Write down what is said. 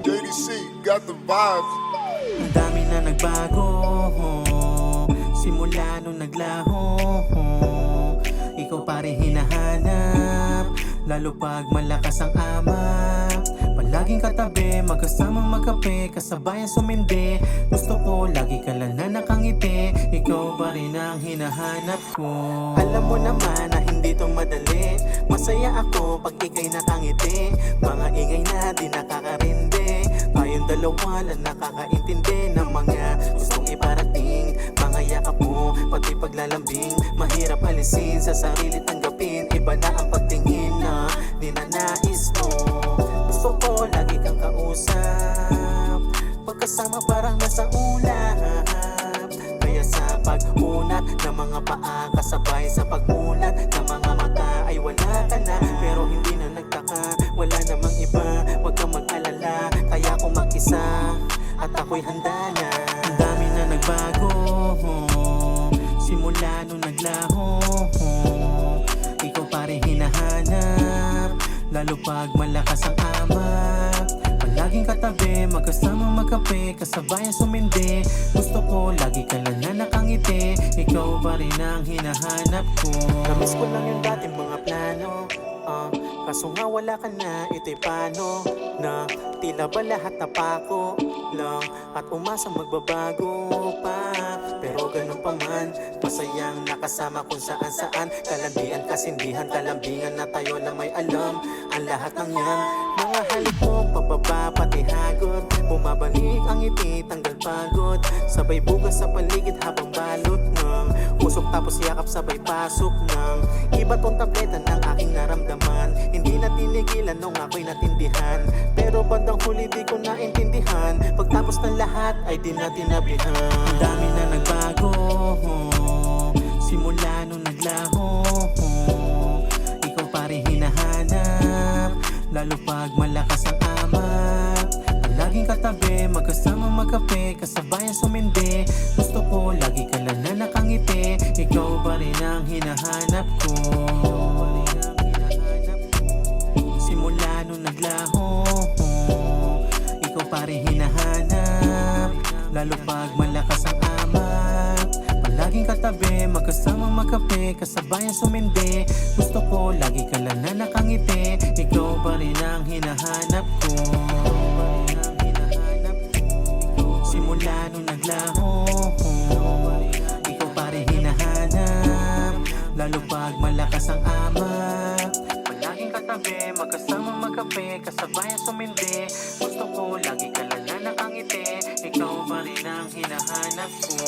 JDC got the vibes. Ang dami na nagbago, simula nung naglaho. Ikaw pa rin hinahanap, lalo pag malakas ang ama. Palaging katabi, magkasamang magkape, kasabayan sumindi. Gusto ko, lagi ka lang na nakangiti. Ikaw pa rin ang hinahanap ko. Alam mo naman na hindi to madali. Masaya ako pag ika'y nakangiti. Mga ingay na di nakakarindi. Tayong dalawa lang nakakaintindi ng mga gustong iparating. Mga yakap mo, pati paglalambing. Mahirap alisin, sa sarili tanggapin. Iba na ang pagtingin na ninanais mo. Gusto ko lagi kang kausap, pagkasama parang nasa ulap. Kaya sa pag-unat ng mga paa, kasabay sa pagmulat ng mga mata, ay wala ka na, pero hindi na nagtaka. Wala namang iba, wag kang mag-alala. Kaya ako mag-isa, at ako'y handa na. Ang dami na nagbago, simula nung naglaho. Ikaw pa rin hinahanap, lalo pag malakas ang ama. Palaging katabi, magkasamang magkape, kasabayan sumindi. Gusto ko, lagi ka lang na nakangiti. Ikaw pa rin ang hinahanap ko. Namiss ko lang yung dating mga plano, kaso nga wala ka na, ito'y paano na tila ba lahat napako lang at umasang magbabago pa. Pero ganun pa man, masayang nakasama kung saan saan. Kalandian, kasindihan, kalambingan na tayo lang may alam. Ang lahat ng yan, mga halik mo, pababa pati hagod. Bumabalik ang ngiti, tanggal pagod. Sabay bugas sa paligid habang balot ng usok, tapos yakap sabay pasok ng iba tong tableta ng aking naramdaman. Hindi na tinigilan nung ako'y natindihan, pero bandang huli di ko naintindihan. Pagtapos ng lahat ay di na tinabihan. Ang dami na nagbago, simula nung naglaho. Ikaw pa rin hinahanap, lalo pag malakas ang ama. Palaging katabi, magkasamang magkape, kasabayan sumindi. Gusto ko, lagi ka lang na nakangiti. Ikaw pa rin ang hinahanap ko. Simula nung naglaho, ikaw pa rin hinahanap, lalo pag malakas ang ama. Palaging katabi, magkasamang magkape, kasabayan sumindi. Gusto ko, lagi ka lang na nakangiti. Ikaw pa rin ang hinahanap ko. Simula nung naglaho, ikaw pa rin hinahanap, lalo pag malakas ang ama. Palaging katabi, magkasamang magkape, kasabayan sumindi. Gusto ko, lagi ka lang na nakangiti. Ikaw pa rin ang hinahanap ko.